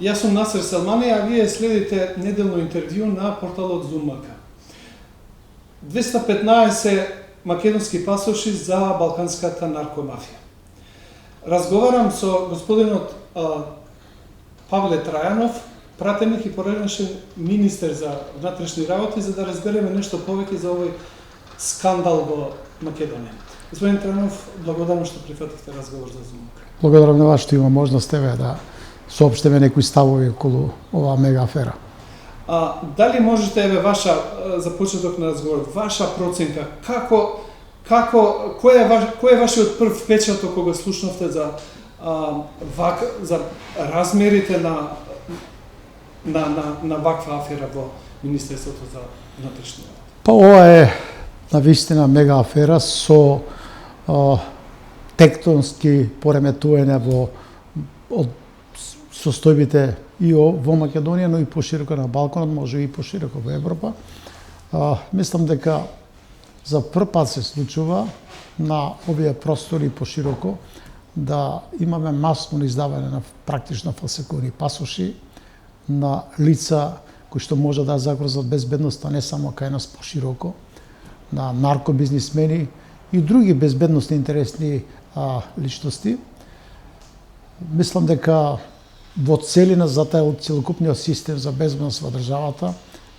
Јас сум Насер Селмани, а вие следите неделно интервју на порталот Зумака. 215 македонски пасоши за балканската наркомафија. Разговарам со господинот Павле Трајанов, пратеник и пореднашен министер за внатрешни работи, за да разбереме нешто повеќе за овој скандал во Македонија. Господин Трајанов, благодарам што прифативте разговор за Зумака. Благодарам на вас што има можност да соопштиме некои ставови околу оваа мега афера. Дали можете, ваша, за почеток на разговорот, ваша проценка, кој е вашиот прв впечаток кога слушнавте за размерите на ваква афера во Министерството за внатрешни работи? Па ова е навистина мега афера со тектонски пореметувања од состојбите и во Македонија, но и пошироко на Балканот, може и пошироко во Европа. Мислам дека за прв пат се случува на овие простори пошироко да имаме масно издавање на практично фалсификувани пасоши на лица кои што може да загрозат безбедноста не само кај нас пошироко, на наркобизнисмени и други безбедносни интересни личности. Мислам дека во целина за целокупниот систем за безбедност во државата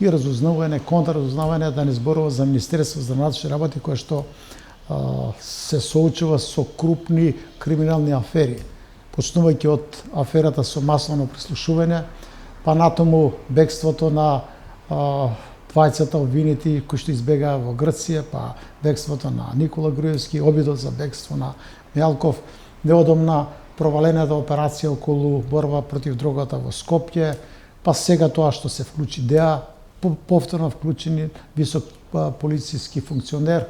и разузнавање, контраразузнавање, да не зборува за Министерство за внатрешни работи кое што се соочува со крупни криминални афери, почнувајќи од аферата со масовно прислушување, па натаму бегството на двајцата обвинети кои што избегаа во Грција, па бегството на Никола Груевски, обидот за бегство на Мјалков, неодамна провалената операција околу борба против дрогата во Скопје, па сега тоа што се вклучи ДЕА, повторно вклучени висок полициски функционер.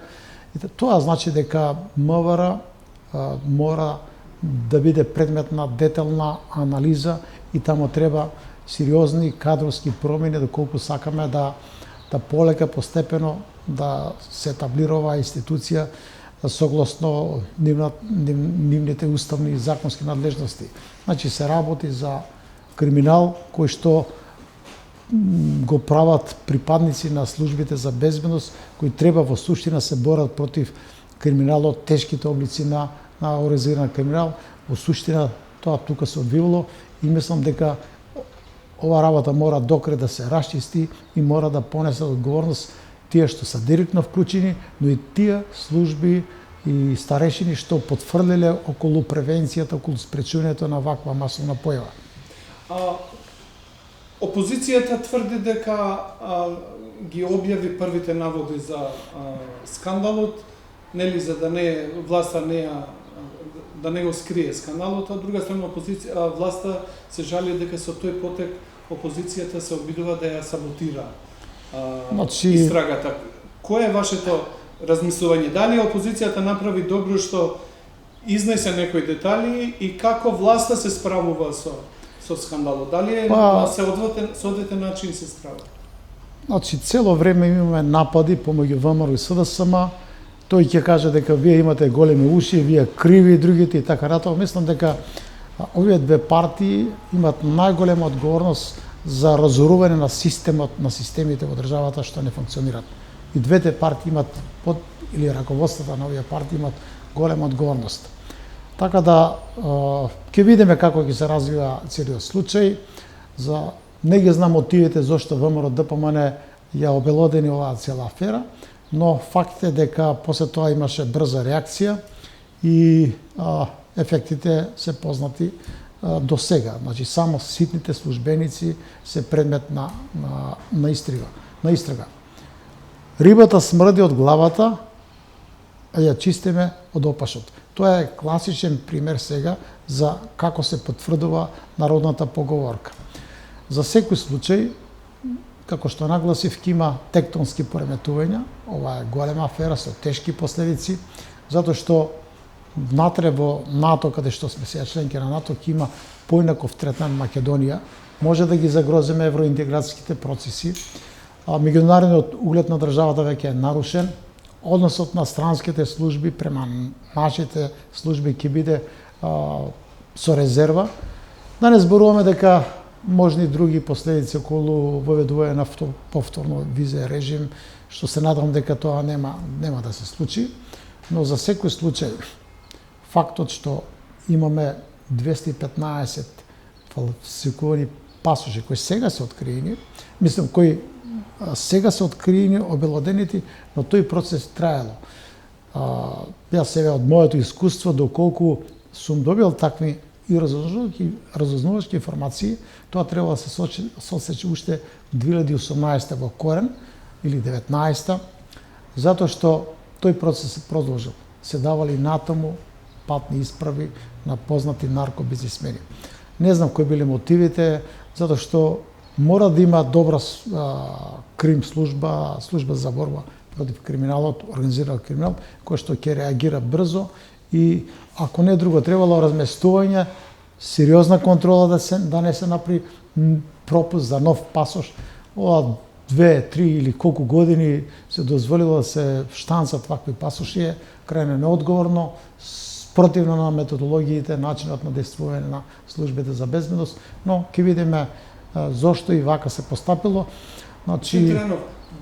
И тоа значи дека МВР мора да биде предмет на детална анализа и таму треба сериозни кадровски промени доколку сакаме да полека постепено да се таблира оваа институција согласно нивните уставни и законски надлежности. Значи се работи за криминал кој што го прават припадници на службите за безбедност кои треба во суштина се борат против криминалот, тешките облици на организиран криминал. Во суштина тоа тука се одвивало и мислам дека ова работа мора докрај да се расчисти и мора да понесат одговорност тие што се директно вклучени, но и тие служби и старешини што потврдиле околу превенцијата, околу спречувањето на ваква масовна појава. Опозицијата тврди дека ги објави првите наводи за скандалот, нели за да не власта да не го скрие скандалот, а од друга страна власта се жали дека со тој потек опозицијата се обидува да ја саботира истрагата. Кој е вашето размислување? Дали опозицијата направи добро што изнесе некои детали и како власта се справува со скандалот? Дали се одветен начин се справува? Значи, цело време имаме напади помеѓу ВМРО и СДСМ. Тој ќе каже дека вие имате големи уши, вие криви, другите и така натаму. Мислам дека овие две партии имат најголема одговорност за разорување на системите во државата што не функционираат. И двете партии имат или раководството на овие партии имат голема одговорност. Така да ќе видиме како ќе се развива целиот случај. Не ги знам мотивите зошто ВМРО ДПМН ја обелодени оваа цела афера, но факт е дека после тоа имаше брза реакција и ефектите се познати до сега. Значи само ситните службеници се предмет на истрага. Рибата смрди од главата, а ја чистиме од опашот. Тоа е класичен пример сега за како се потврдува народната поговорка. За секој случај, како што нагласив, има тектонски пореметувања. Ова е голема афера со тешки последици, затоа што внатре во НАТО, каде што сме сега членки на НАТО, ќе има поинаков третман Македонија. Може да ги загрозиме евроинтеграцијските процеси. Меѓународниот углед на државата веќе е нарушен. Односот на странските служби према нашите служби ќе биде со резерва. Да не зборуваме дека можни други последици околу воведување на повторно виза режим, што се надам дека тоа нема да се случи, но за секој случај фактот што имаме 215 фалсификувани пасоши кои сега се откриени, мислам кои сега се откриени, обелоденети, но тој процес траело. Јас сега од моето искуство, доколку сум добил такви и разузнавачки информации, тоа треба да се сосече уште 2018 во корен или 19, затоа што тој процес се продолжил. Се давали натаму патни исправи на познати наркобизнисмени. Не знам кои били мотивите, затоа што мора да има добра крим служба за борба против криминалот, организиран криминал, кој што ќе реагира брзо и ако не друго требало разместување, сериозна контрола да не се направи пропуск за нов пасош. Ова 2, 3 или колку години се дозволило да се штанцат вакви пасоши е крајно неодговорно, противно на методологиите, начинот на действување на службите за безбедност, но ќе видиме зошто и вака се постапило. Значи,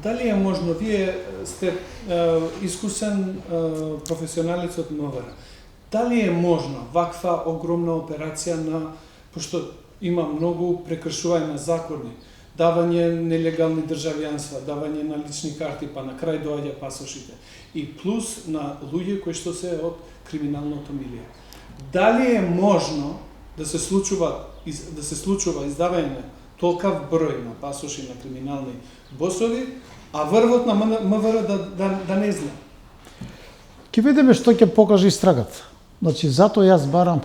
дали е можно, вие сте искусен професионалец од МВР, дали е можно ваква огромна операција пошто има многу прекршување на закони, давање нелегални државјанства, давање на лични карти, па на крај доаѓа пасошите, и плюс на луѓе кои што се од криминалното милие. Дали е можно да се случува издавање толкав број на пасоши на криминални босови, а врвот на МВР да не знае? Ќе видиме што ќе покаже истрагата. Значи, затоа јас барам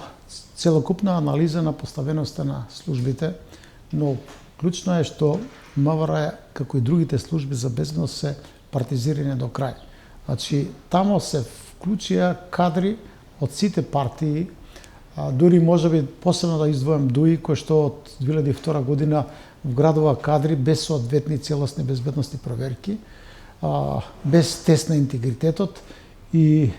целокупна анализа на поставеноста на службите, но клучно е што МВР, како и другите служби за безбедност, се партизирани до крај. Значи, тамо се вклучија кадри од сите партии, дури можеби посебно да издвојам ДУИ, кој што од 2002 година вградува кадри без соодветни целосни безбедностни проверки, без тест на интегритетот, и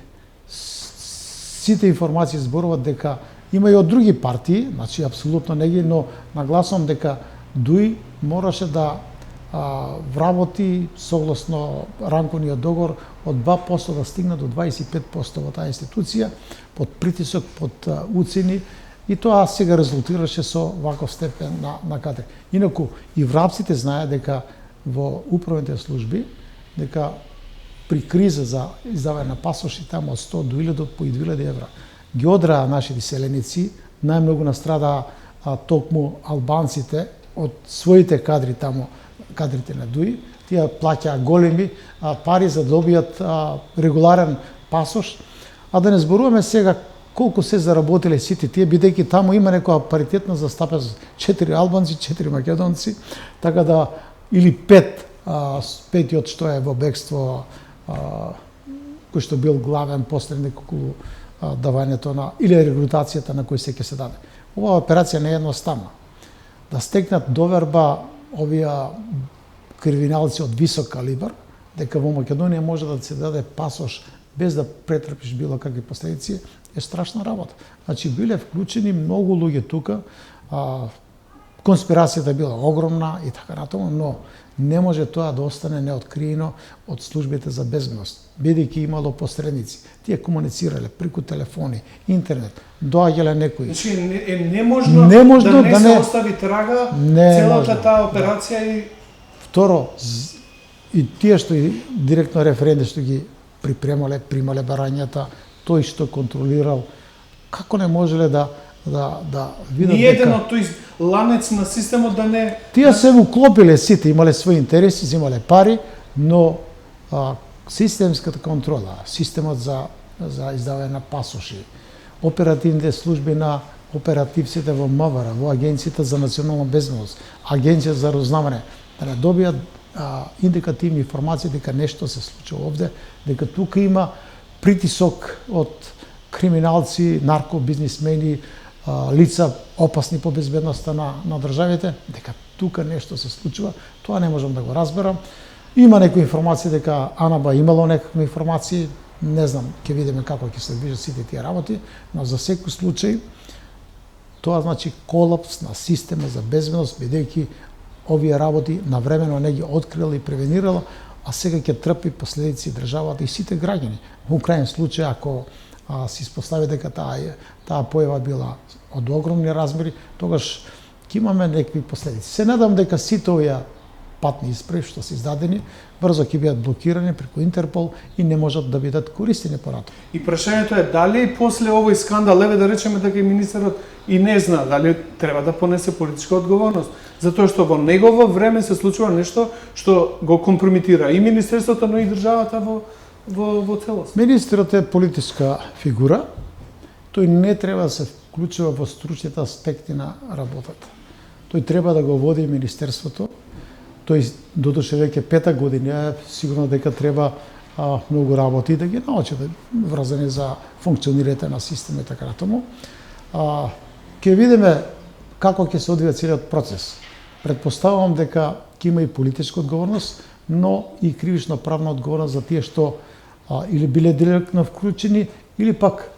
сите информации зборуваат дека има и од други партии, значи апсолутно не ги, но нагласувам дека ДУИ мораше да вработи согласно рамковниот договор од 2% да стигне до 25% во таа институција, под притисок, под уцени, и тоа сега резултираше со ваков степен на кадри. Инаку и врапците знаат дека во управните служби, дека при криза за издавање на пасоши тамо од 100 до 1000 по 2000 евра ги одраа нашите селеници, најмногу настрадаа токму албанците од своите кадри тамо, кадрите на ДУИ, тие плаќаа големи пари за да добијат регуларен пасош, а да не зборуваме сега колку се заработиле сите тие, бидејќи таму има некоја паритетна застапеност, 4 албанци, 4 македонци, така да, или 5, петиот што е во бегство, кој што бил главен посредник околу давањето на, или регрутацијата на кој се даде. Оваа операција не е едноставна. Да стекнат доверба овие криминалци од висок калибар, дека во Македонија може да се даде пасош без да претрпиш било какви последици, е страшна работа. Значи, биле вклучени многу луѓе тука, конспирацијата била огромна и така натаму, но не може тоа да остане неоткриено од службите за безбедност, бидејќи имало посредници. Тие комуницирале преку телефони, интернет, доаѓале некои. Значи, е неможно да не се остави трага целата таа операција и... Второ, и тие што и директно референди што ги припремале, примале барањата, тој што контролирал, како не можеле да видат дека... Ниеден од тој ланец на системот да не... Тие се уклопиле сите, имале своји интереси, земале пари, но системската контрола, системот за издавање на пасоши, оперативните служби на оперативците во МВР, во Агенцијата за национална безбедност, Агенција за разузнавање, да не добијат индикативни информации дека нешто се случува овде, дека тука има притисок од криминалци, наркобизнисмени, лица опасни по безбедноста на државите, дека тука нешто се случува, тоа не можам да го разберам. Има некои информации дека АНАБА имало некакви информации, не знам, ќе видиме како ќе се движат сите тие работи, но за секој случај Тоа значи колапс на система за безбедност, бидејќи овие работи навремено не ги открила и превенирала, а сега ќе трпи последици државата и сите граѓани. Во крајен случај, ако се испостави дека таа појава била од огромни размери, тогаш ќе имаме некакви последици. Се надам дека сите овие патни исправи што се издадени брзо ќе бидат блокирани преку Интерпол и не можат да бидат користени понатаму. И прашањето е дали после овој скандал, еве да речеме дека и министерот и не зна, дали треба да понесе политичка одговорност, затоа што во негово време се случува нешто што го компрометира и министерството, но и државата во целост. Министерот е политичка фигура, тој не треба да се вклучува во стручните аспекти на работата. Тој треба да го води министерството. Тој додуше веќе 5 година, сигурно дека треба многу работи да ги научи врзани за функционирање на системот и така натаму. Ќе видиме како ќе се одвија целиот процес. Предпоставувам дека ќе има и политичка одговорност, но и кривично правна одговорност за тие што или биле директно вклучени или пак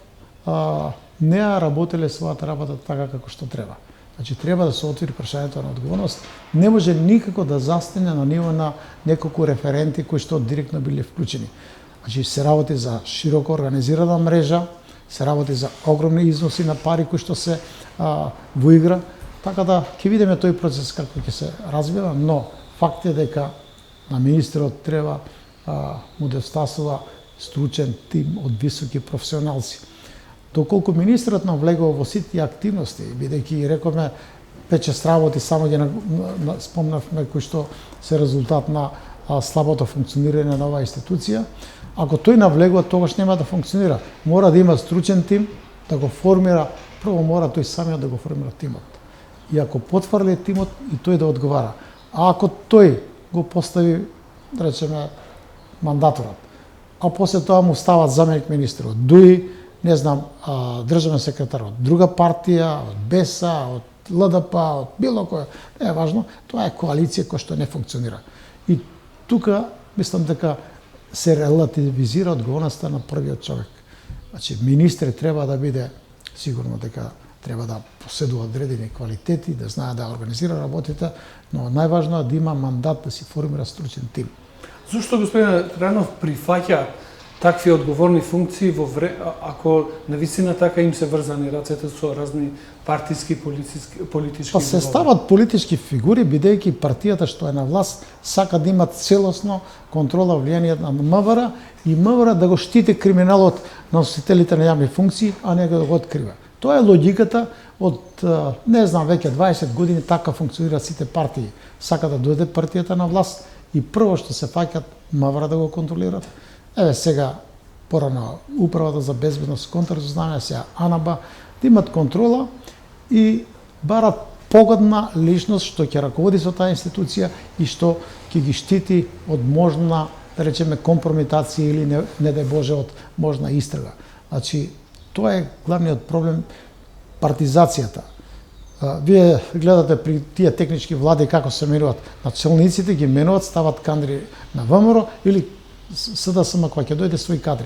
не работеле својата работа така како што треба. Значи треба да се отвори прашањето на одговорност. Не може никако да застане на ниво на неколку референти кои што директно биле вклучени. Значи се работи за широко организирана мрежа, се работи за огромни износи на пари кои што се во игра, така да ќе видиме тој процес како ќе се развива, но факт е дека на министерот треба му недостасува стручен тим од високи професионалци. Доколку министерот навлегува во сите активности, бидејќи рековме 5-6 работи само ги спомнавме кои што се резултат на слабото функционирање на оваа институција, ако тој навлегува, тогаш нема да функционира. Мора да има стручен тим, да го формира, прво мора тој самиот да го формира тимот. И ако потврди тимот, и тој да одговара. А ако тој го постави, да речеме, мандаторот, а после тоа му стават заменик министерот, дуи, не знам, државен секретар од друга партија, од БЕСА, од ЛДП, од било која, не е важно, тоа е коалиција која што не функционира. И тука мислам дека се релативизира одговорноста на првиот човек. Значи, министер треба да биде сигурно дека треба да поседува одредени квалитети, да знае да организира работите, но најважно е да има мандат да си формира стручен тим. Зошто господин Трајанов прифаќа такви одговорни функции ако навистина така им се врзани рацете со разни партиски, политички Па се стават политички фигури, бидејќи партијата што е на власт сака да има целосно контрола влијанието на МВР и МВР да го штити криминалот на носителите на јавни функции, а не да го открива. Тоа е логиката од, не знам, веќе 20 години така функционираат сите партии. Сака да дојде партијата на власт и прво што се фаќат МВР да го контролират. Еве сега, порано, Управата за безбедност, контрразузнавање, сега АНАБА, да имат контрола и барат погодна личност што ќе раководи со таа институција и што ќе ги штити од можна, да речеме, компрометација или не дај Боже од можна истрага. Значи, тоа е главниот проблем, партизацијата. Вие гледате при тие технички влади како се менуваат. Начелниците ги менуват, стават кадри на ВМРО или СДСМ кога ќе дојде своји кадри.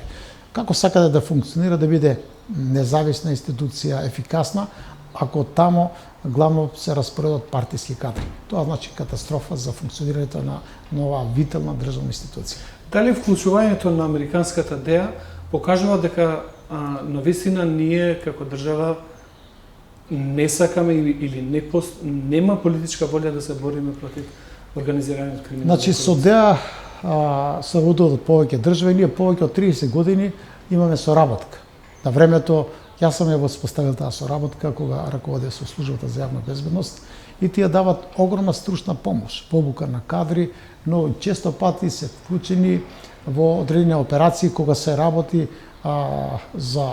Како сакате да функционира, да биде независна институција, ефикасна, ако тамо главно се распоредат партиски кадри. Тоа значи катастрофа за функционирањето на оваа витална државна институција. Дали вклучувањето на американската ДЕА покажува дека навистина ние како држава не сакаме или нема политичка волја да се бориме против организираниот криминал? Значи со ДЕА се водат повеќе држави, ние повеќе од 30 години имаме соработка. На времето јас сам ја воспоставил таа соработка кога раководев со службата за јавна безбедност и тие дават огромна стручна помош, побука на кадри, но често пати се вклучени во одредени операции кога се работи за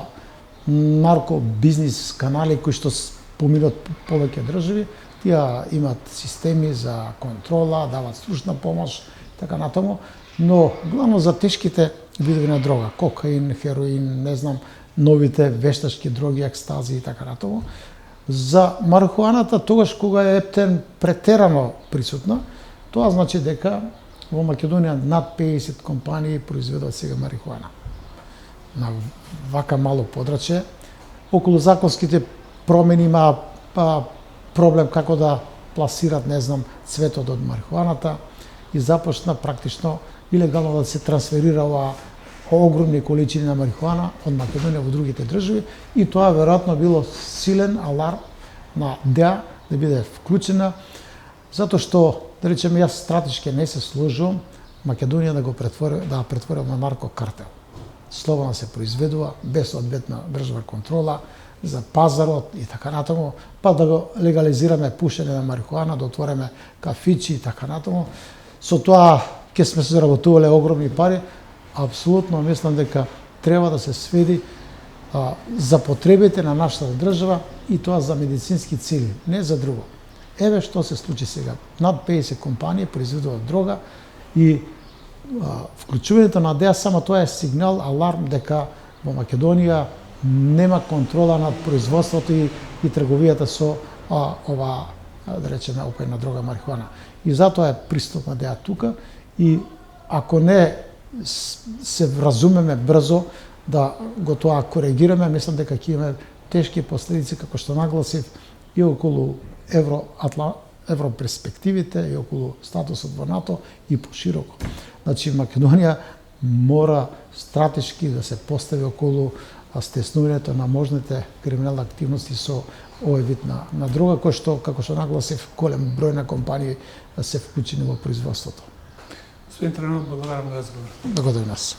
наркобизнис канали кои што поминат повеќе држави, тие имат системи за контрола, дават стручна помош, така натаму, но главно за тешките видови на дрога, кокаин, хероин, не знам, новите вештачки дроги, екстази и така натаму. За марихуаната, тогаш кога е претерано присутна, тоа значи дека во Македонија над 50 компании произведуваат сега марихуана. На вака мало подрачје, околу законските промени има проблем како да пласират, не знам, цветот од марихуаната и започна практично илегално да се трансферира оваа огромни количини на марихуана од Македонија во другите држави и тоа веројатно било силен аларм на ДЕА да биде вклучена, затоа што, да речеме, јас стратешки не се сложувам Македонија да претвори на наркокартел. Слободно се произведува без одветна државна контрола за пазарот и така натаму, па да го легализираме пушење на марихуана, да отвориме кафичи и така натаму. Со тоа ќе сме се заработувале огромни пари. Апсолутно мислам дека треба да се сведи за потребите на нашата држава и тоа за медицински цели, не за друго. Еве што се случи сега. Над 50 компании произведуваат дрога и вклучувањето на ДЕА само тоа е сигнал, аларм дека во Македонија нема контрола над производството и трговијата со ова, да речеме, опајна дрога марихуана. И затоа е пристап на ДЕА тука и ако не се вразумеме брзо да го тоа коригираме, мислам дека ќе имаме тешки последици, како што нагласив, и околу европерспективите, и околу статусот во НАТО, и пошироко. Значи, Македонија мора стратешки да се постави околу стеснувањето на можните криминални активности со овој вид на дрога, кој што, како што нагласив, голем број на компании се вклучени во производството. Господин Трајанов, благодарам за разговор. Благодарам нас.